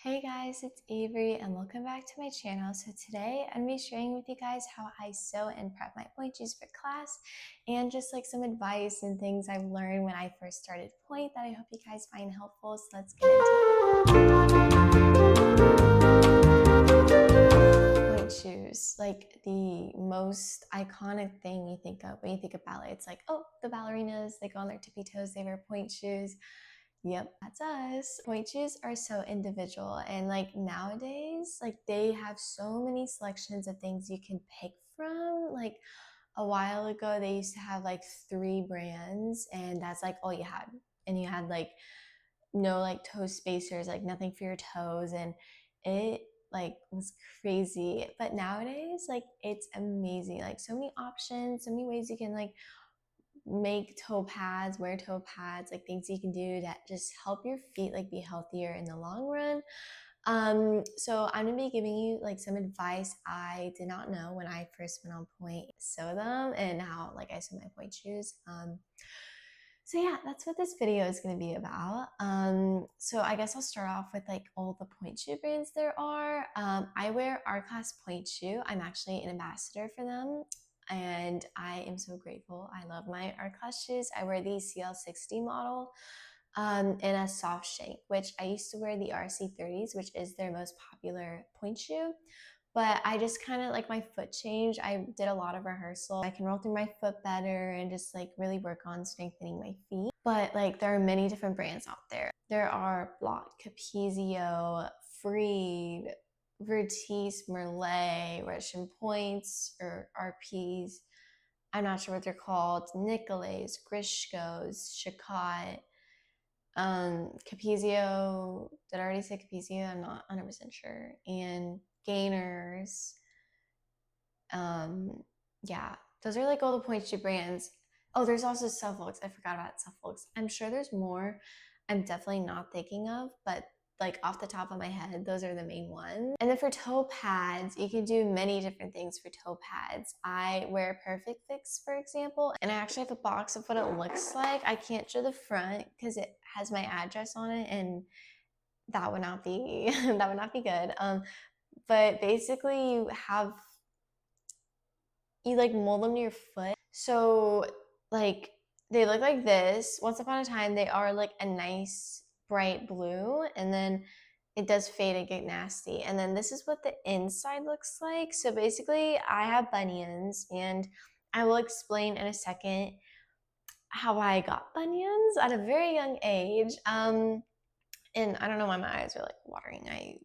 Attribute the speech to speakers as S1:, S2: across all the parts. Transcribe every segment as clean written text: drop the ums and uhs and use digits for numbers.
S1: Hey guys, it's Avery and welcome back to my channel. So today I'm going to be sharing with you guys how I sew and prep my point shoes for class and just like some advice and things I've learned when I first started Pointe that I hope you guys find helpful. So let's get into it. Pointe shoes, like the most iconic thing you think of when you think of ballet. It's like, oh, the ballerinas, they go on their tippy toes, they wear pointe shoes. Yep, that's us. Pointe shoes are so individual, and like nowadays, like they have so many selections of things you can pick from. Like a while ago, they used to have like 3 brands, and that's like all you had. And you had like no like toe spacers, like nothing for your toes, and it like was crazy. But nowadays, like it's amazing. Like so many options, so many ways you can like make toe pads, wear toe pads, like things you can do that just help your feet like be healthier in the long run. So I'm gonna be giving you like some advice I did not know when I first went on Pointe, sew them, and how like I sew my pointe shoes. So yeah, that's what this video is going to be about. So I guess I'll start off with like all the pointe shoe brands there are. I wear R Class pointe shoe. I'm actually an ambassador for them, and I am so grateful. I love my R Class shoes. I wear the CL60 model in a soft shank, which I used to wear the RC30s, which is their most popular pointe shoe. But I just kind of like my foot changed. I did a lot of rehearsal. I can roll through my foot better and just like really work on strengthening my feet. But like there are many different brands out there. There are Block, Capezio, Freed, Vertice, Merlet, Russian Points or RPs. I'm not sure what they're called. Nicolet's, Grishko's, Chacot, Capezio. Did I already say Capezio? I'm not 100% sure. And Gainers. Yeah, those are like all the pointe shoe brands. Oh, there's also Suffolk's. I forgot about Suffolk's. I'm sure there's more I'm definitely not thinking of, but like off the top of my head, those are the main ones. And then for toe pads, you can do many different things for toe pads. I wear Perfect Fix, for example, and I actually have a box of what it looks like. I can't show the front because it has my address on it, and that would not be that would not be good. But basically, you like mold them to your foot. So like they look like this. Once upon a time, they are like a nice bright blue, and then it does fade and get nasty. And then this is what the inside looks like. So basically, I have bunions, and I will explain in a second how I got bunions at a very young age. And I don't know why my eyes are like watering. I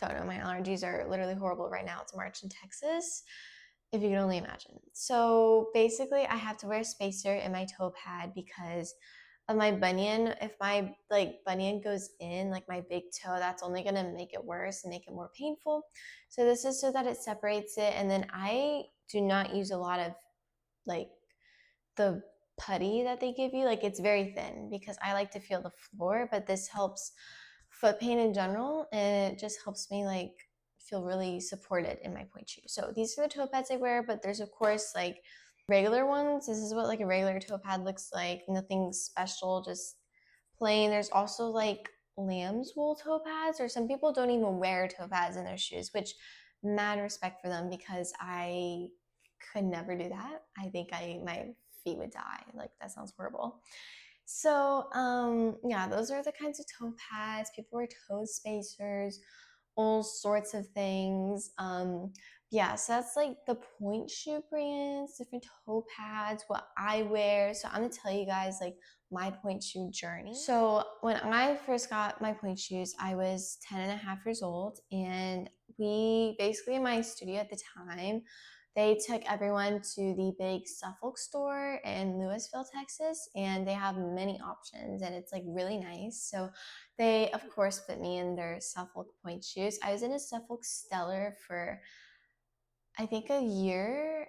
S1: don't know. My allergies are literally horrible right now. It's March in Texas, if you can only imagine. So basically, I have to wear a spacer in my toe pad because of my bunion. If my like bunion goes in, like my big toe, that's only gonna make it worse and make it more painful. So this is so that it separates it. And then I do not use a lot of like the putty that they give you. Like it's very thin because I like to feel the floor, but this helps foot pain in general, and it just helps me like feel really supported in my pointe shoe. So these are the toe pads I wear, but there's of course like regular ones. This is what like a regular toe pad looks like. Nothing special, just plain. There's also like lamb's wool toe pads, or some people don't even wear toe pads in their shoes, which mad respect for them because I could never do that. I think my feet would die. Like that sounds horrible. So yeah, those are the kinds of toe pads. People wear toe spacers, all sorts of things. Yeah, so that's like the pointe shoe brands, different toe pads, what I wear. So I'm gonna tell you guys like my pointe shoe journey. So when I first got my pointe shoes, I was 10 and a half years old, and we basically in my studio at the time, they took everyone to the big Suffolk store in Louisville, Texas, and they have many options, and it's like really nice. So they, of course, put me in their Suffolk pointe shoes. I was in a Suffolk Stellar for, I think, a year.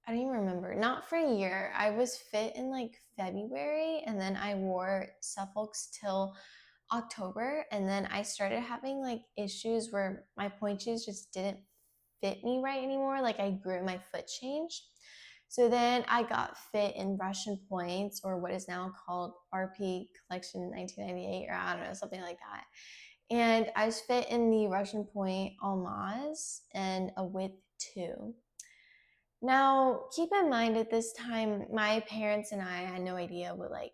S1: I don't even remember. Not for a year. I was fit in like February, and then I wore Suffolks till October, and then I started having like issues where my pointe shoes just didn't fit me right anymore. Like I grew, my foot changed. So then I got fit in Russian Points, or what is now called RP Collection 1998, or I don't know, something like that. And I was fit in the Russian Pointe Almaz and a width 2. Now, keep in mind at this time, my parents and I had no idea what like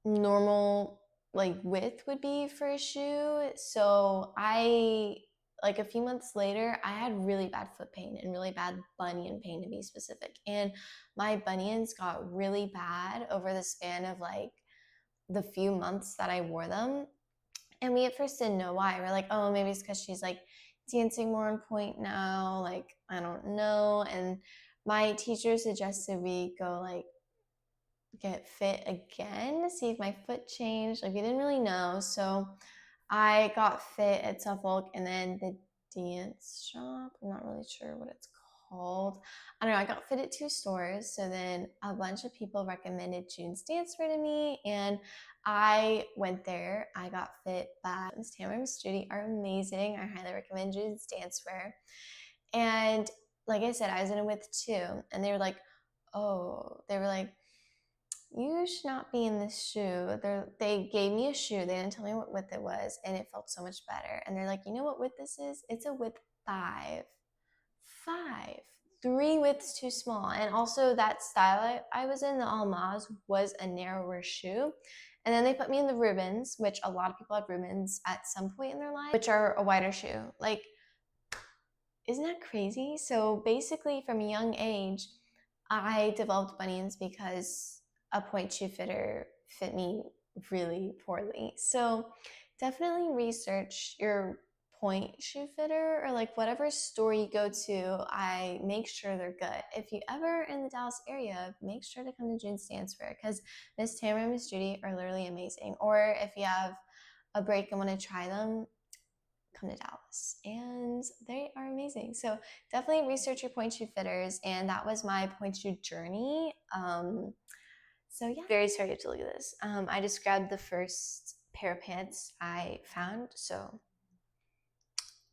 S1: normal like width would be for a shoe. So I like a few months later, I had really bad foot pain and really bad bunion pain to be specific. And my bunions got really bad over the span of like the few months that I wore them. And we at first didn't know why. We're like, oh, maybe it's because she's like dancing more on Pointe now. Like, I don't know. And my teacher suggested we go like get fit again to see if my foot changed. Like, we didn't really know. So I got fit at Suffolk and then the dance shop. I'm not really sure what it's called. I don't know. I got fit at 2 stores. So then a bunch of people recommended June's Dancewear to me, and I went there. I got fit by Miss Tamara and Miss Judy are amazing. I highly recommend June's Dancewear. And like I said, I was in it with 2, and they were like, oh, they were like, you should not be in this shoe. They gave me a shoe. They didn't tell me what width it was, and it felt so much better. And they're like, you know what width this is? It's a width 5. 5. 3 widths too small. And also that style I was in, the Almaz, was a narrower shoe. And then they put me in the Rubens, which a lot of people have Rubens at some point in their life, which are a wider shoe. Like, isn't that crazy? So basically, from a young age, I developed bunions because a Pointe shoe fitter fit me really poorly. So definitely research your Pointe shoe fitter, or like whatever store you go to. I make sure they're good. If you ever in the Dallas area, make sure to come to June's Dancewear because Miss Tamara and Miss Judy are literally amazing. Or if you have a break and want to try them, come to Dallas, and they are amazing. So definitely research your Pointe shoe fitters, and that was my Pointe shoe journey. So yeah, very sorry to look at this. I just grabbed the first pair of pants I found. So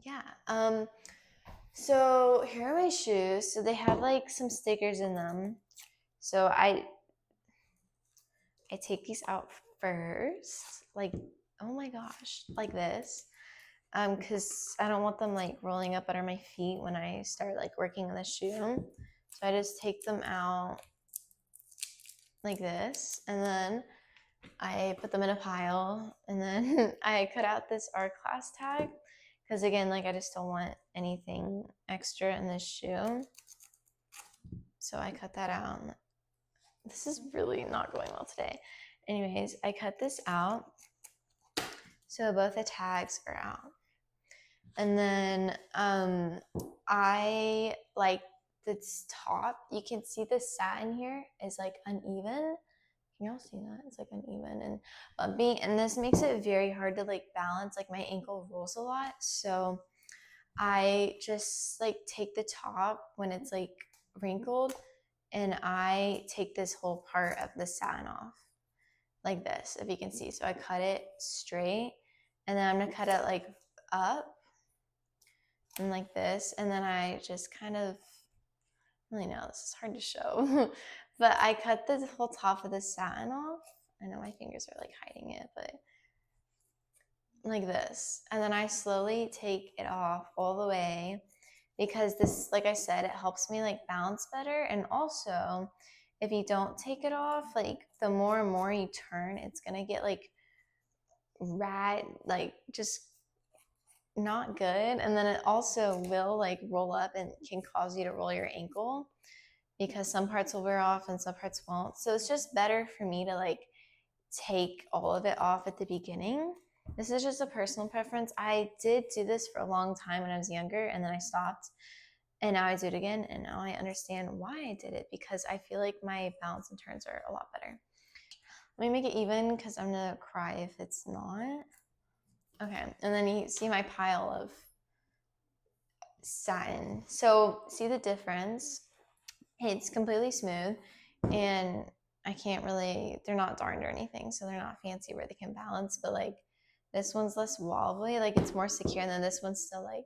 S1: yeah. So here are my shoes. So they have like some stickers in them. So I take these out first, like, oh my gosh, like this. Because I don't want them like rolling up under my feet when I start like working on the shoe. So I just take them out like this, and then I put them in a pile, and then I cut out this art class tag because again, like I just don't want anything extra in this shoe. So I cut that out. This is really not going well today. Anyways, I cut this out. So both the tags are out. And then I like this top. You can see the satin here is like uneven. Can y'all see that? It's like uneven and bumpy. And this makes it very hard to like balance. Like my ankle rolls a lot. So I just like take the top when it's like wrinkled, and I take this whole part of the satin off like this, if you can see. So I cut it straight, and then I'm gonna cut it like up and like this, and then I just kind of, really know this is hard to show, but I cut the whole top of the satin off. I know my fingers are like hiding it, but like this, and then I slowly take it off all the way because this, like I said, it helps me like balance better. And also, if you don't take it off, like the more and more you turn, it's gonna get like like just not good. And then it also will like roll up and can cause you to roll your ankle because some parts will wear off and some parts won't. So it's just better for me to like take all of it off at the beginning. This is just a personal preference. I did do this for a long time when I was younger, and then I stopped, and now I do it again, and now I understand why I did it because I feel like my balance and turns are a lot better. Let me make it even because I'm gonna cry if it's not. Okay, and then you see my pile of satin. So see the difference? It's completely smooth, and I can't really, they're not darned or anything, so they're not fancy where they can balance, but like this one's less wobbly, like it's more secure, and then this one's still like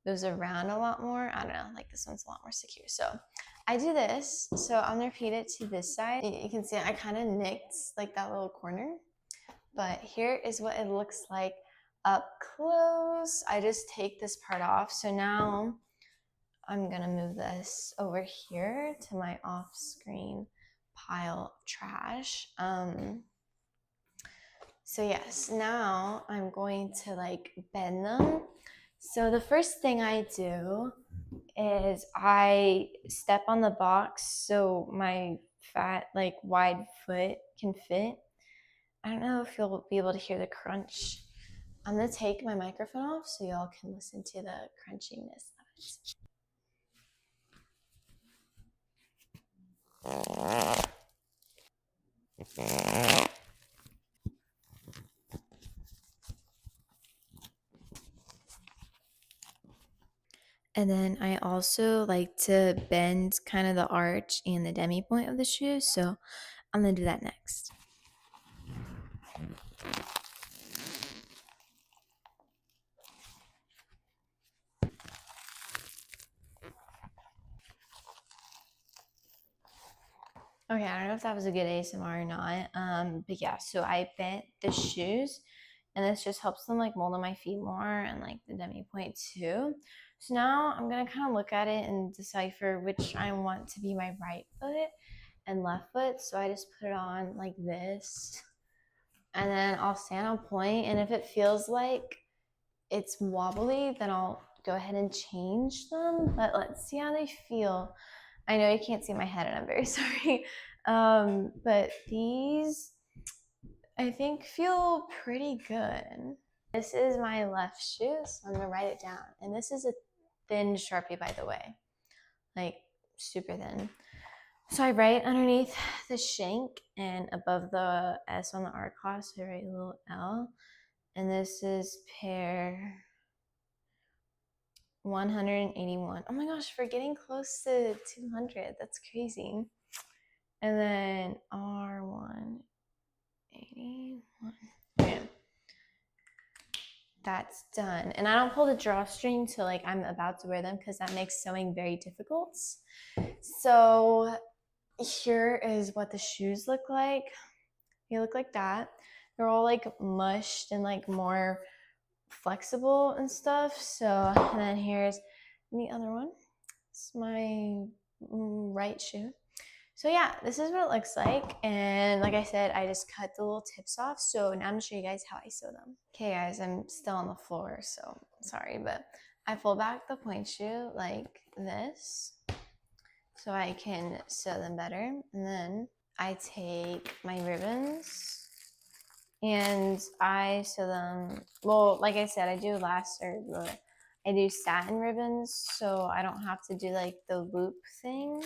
S1: moves around a lot more. I don't know, like this one's a lot more secure. So I do this, so I'm gonna repeat it to this side. You can see I kind of nicked like that little corner, but here is what it looks like up close, I just take this part off. So now I'm gonna move this over here to my off-screen pile of trash. So yes, now I'm going to like bend them. So the first thing I do is I step on the box so my fat, like wide foot can fit. I don't know if you'll be able to hear the crunch. I'm gonna take my microphone off so y'all can listen to the crunchiness of it. And then I also like to bend kind of the arch and the demi point of the shoe. So I'm gonna do that next. Okay, I don't know if that was a good ASMR or not. But yeah, so I bent the shoes and this just helps them like mold on my feet more and like the demi point too. So now I'm gonna kind of look at it and decipher which I want to be my right foot and left foot. So I just put it on like this and then I'll stand on point, and if it feels like it's wobbly, then I'll go ahead and change them. But let's see how they feel. I know you can't see my head and I'm very sorry. But these I think feel pretty good. This is my left shoe, so I'm gonna write it down. And this is a thin Sharpie, by the way, like super thin. So I write underneath the shank and above the S on the art class, I write a little L. And this is pair 181. Oh my gosh, we're getting close to 200. That's crazy. And then R181. Okay. That's done. And I don't pull the drawstring till like I'm about to wear them because that makes sewing very difficult. So here is what the shoes look like. They look like that. They're all like mushed and like more flexible and stuff. So, and then here's the other one. It's my right shoe. So yeah, this is what it looks like. And like I said, I just cut the little tips off. So now I'm gonna show you guys how I sew them. Okay guys, I'm still on the floor, so sorry, but I fold back the point shoe like this so I can sew them better. And then I take my ribbons and I sew them, well, like I said, I do I do satin ribbons, so I don't have to do like the loop thing.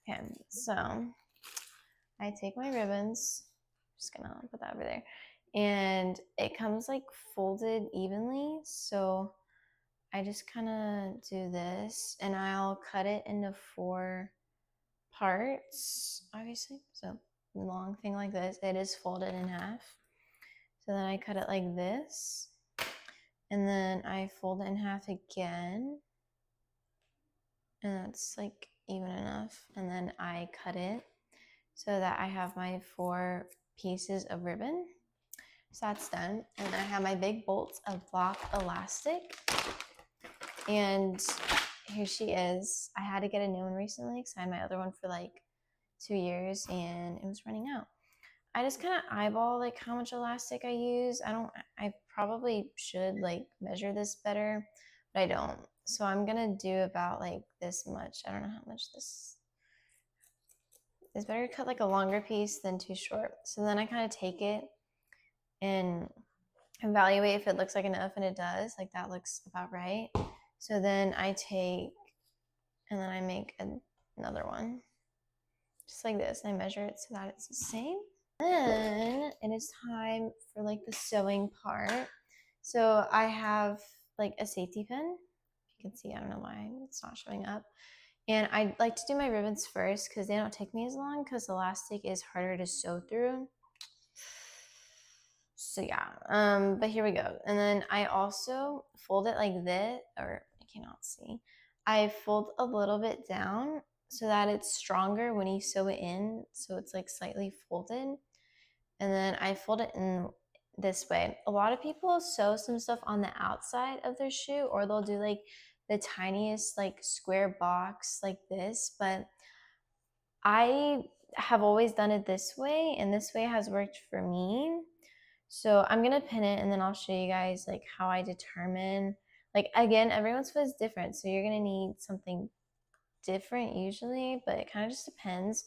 S1: Okay, so I take my ribbons, just gonna put that over there, and it comes like folded evenly, so I just kind of do this and I'll cut it into 4 parts, obviously. So long thing like this, it is folded in half. So then I cut it like this, and then I fold it in half again, and that's like even enough. And then I cut it so that I have my 4 pieces of ribbon. So that's done. And I have my big bolts of block elastic. And here she is. I had to get a new one recently because I had my other one for like 2 years and it was running out. I just kind of eyeball like how much elastic I use. I probably should like measure this better, but I don't. So I'm gonna do about like this much. I don't know how much this. It's better to cut like a longer piece than too short. So then I kind of take it and evaluate if it looks like enough, and it does. Like that looks about right. So then I take and then I make another one just like this, and I measure it so that it's the same. Then it is time for like the sewing part. So I have like a safety pin. You can see, I don't know why it's not showing up. And I like to do my ribbons first because they don't take me as long because elastic is harder to sew through. So yeah, but here we go. And then I also fold it like this, or I cannot see. I fold a little bit down so that it's stronger when you sew it in. So it's like slightly folded. And then I fold it in this way. A lot of people sew some stuff on the outside of their shoe, or they'll do like the tiniest like square box like this, but I have always done it this way, and this way has worked for me. So I'm gonna pin it, and then I'll show you guys like how I determine, like, again, everyone's foot is different, so you're gonna need something different usually, but it kind of just depends.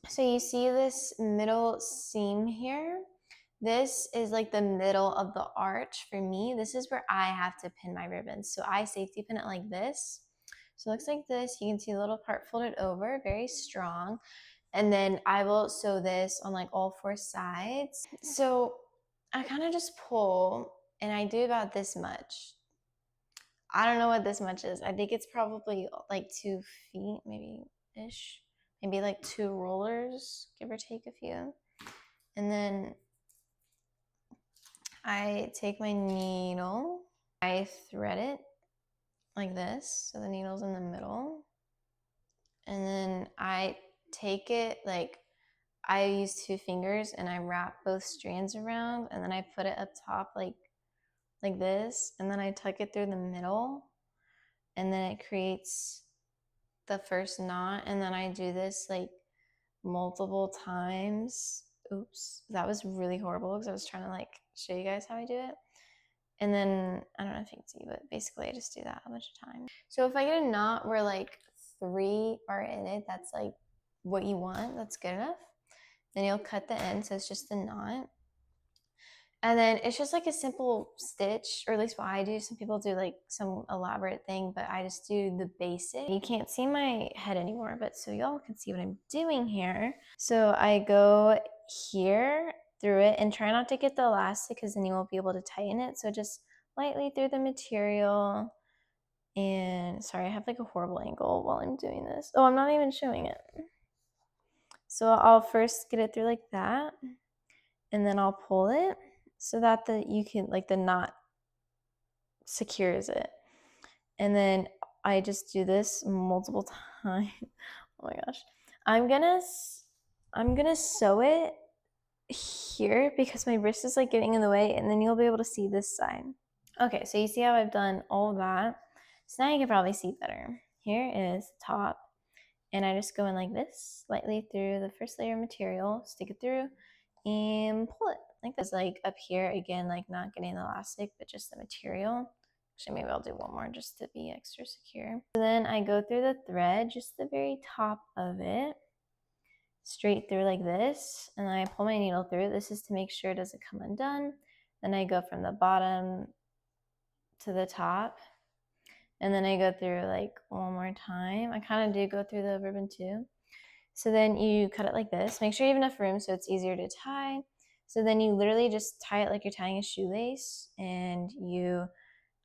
S1: So you see this middle seam here? This is like the middle of the arch for me. This is where I have to pin my ribbons. So I safety pin it like this. So it looks like this. You can see the little part folded over, very strong. And then I will sew this on like all four sides. So I kind of just pull, and I do about this much. I don't know what this much is. I think it's probably like 2 feet, maybe ish. Maybe like 2 rollers, give or take a few. And then I take my needle, I thread it like this, so the needle's in the middle. And then I take it, like, I use 2 fingers and I wrap both strands around, and then I put it up top like this, and then I tuck it through the middle, and then it creates the first knot, and then I do this like multiple times. Oops, that was really horrible because I was trying to like show you guys how I do it. And then I don't know if you can see, but basically I just do that a bunch of times. So if I get a knot where like 3 are in it, that's like what you want, that's good enough. Then you'll cut the end, so it's just the knot. And then it's just like a simple stitch, or at least what I do. Some people do like some elaborate thing, but I just do the basic. You can't see my head anymore, but so y'all can see what I'm doing here. So I go here through it, and try not to get the elastic because then you won't be able to tighten it. So just lightly through the material. And sorry, I have like a horrible angle while I'm doing this. Oh, I'm not even showing it. So I'll first get it through like that, and then I'll pull it so that you can, like, the knot secures it. And then I just do this multiple times. Oh my gosh. I'm gonna sew it here because my wrist is like getting in the way, and then you'll be able to see this side. Okay, so you see how I've done all of that. So now you can probably see better. Here is the top, and I just go in like this, lightly through the first layer of material, stick it through, and pull it like this. Like up here, again, like not getting the elastic, but just the material. Actually, maybe I'll do one more just to be extra secure. So then I go through the thread, just the very top of it, straight through like this, and then I pull my needle through. This is to make sure it doesn't come undone. Then I go from the bottom to the top, and then I go through like one more time. I kind of do go through the ribbon too. So then you cut it like this. Make sure you have enough room so it's easier to tie. So then you literally just tie it like you're tying a shoelace, and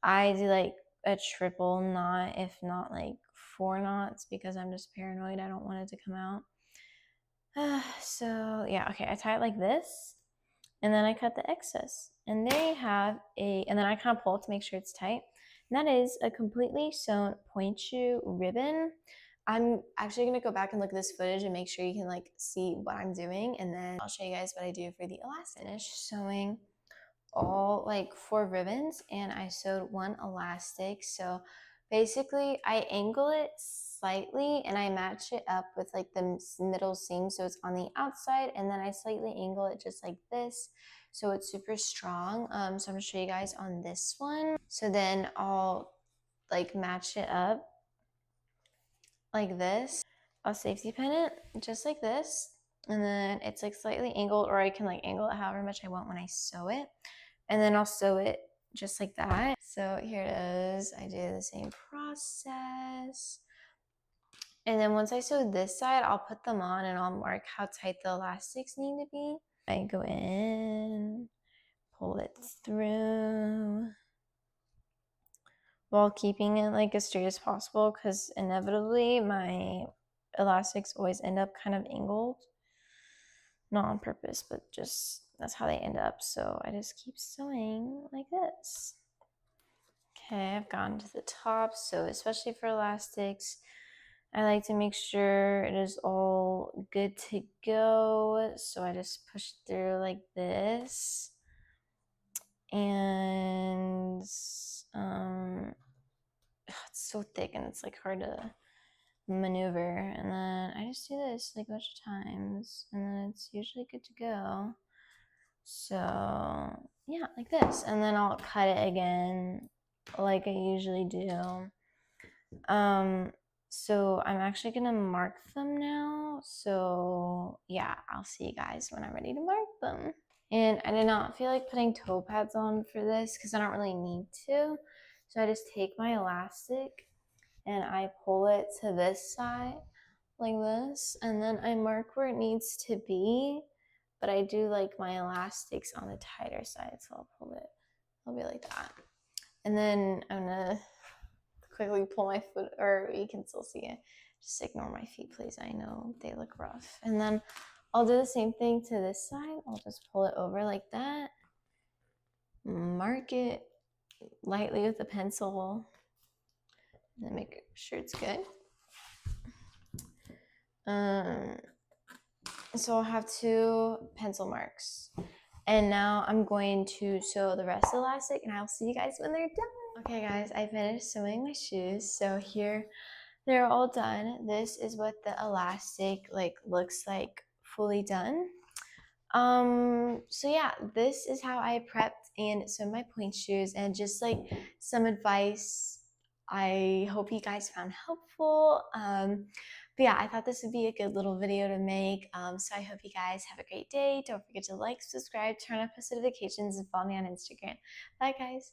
S1: I do like a triple knot, if not like 4 knots, because I'm just paranoid. I don't want it to come out. So yeah, okay, I tie it like this, and then I cut the excess. And there you have and then I kind of pull it to make sure it's tight. And that is a completely sewn point shoe ribbon. I'm actually gonna go back and look at this footage and make sure you can like see what I'm doing, and then I'll show you guys what I do for the elastic. Finish sewing all like 4 ribbons, and I sewed 1 elastic. So basically I angle it slightly and I match it up with like the middle seam, so it's on the outside, and then I slightly angle it just like this, so it's super strong. So I'm gonna show you guys on this one. So then I'll like match it up like this. I'll safety pin it just like this, and then it's like slightly angled, or I can like angle it however much I want when I sew it, and then I'll sew it just like that. So here it is. I do the same process, and then once I sew this side, I'll put them on and I'll mark how tight the elastics need to be. I go in, pull it through, while keeping it like as straight as possible, because inevitably my elastics always end up kind of angled. Not on purpose, but just that's how they end up. So I just keep sewing like this. Okay, I've gotten to the top. So especially for elastics, I like to make sure it is all good to go. So I just push through like this. and it's so thick and it's like hard to maneuver. And then I just do this like a bunch of times, and then it's usually good to go. So yeah, like this, and then I'll cut it again like I usually do. So I'm actually gonna mark them now. So yeah, I'll see you guys when I'm ready to mark them. And I did not feel like putting toe pads on for this because I don't really need to. So I just take my elastic and I pull it to this side like this, and then I mark where it needs to be, but I do like my elastics on the tighter side, so I'll be like that. And then I'm gonna quickly pull my foot, or you can still see it. Just ignore my feet, please. I know they look rough. And then I'll do the same thing to this side. I'll just pull it over like that. Mark it lightly with a pencil. And then make sure it's good. So I'll have 2 pencil marks. And now I'm going to sew the rest of the elastic, and I'll see you guys when they're done. Okay guys, I finished sewing my shoes. So here they're all done. This is what the elastic like looks like fully done. So yeah, this is how I prepped and sewed my Pointe shoes, and just like some advice I hope you guys found helpful. But yeah, I thought this would be a good little video to make. So I hope you guys have a great day. Don't forget to like, subscribe, turn on post notifications, and follow me on Instagram. Bye guys.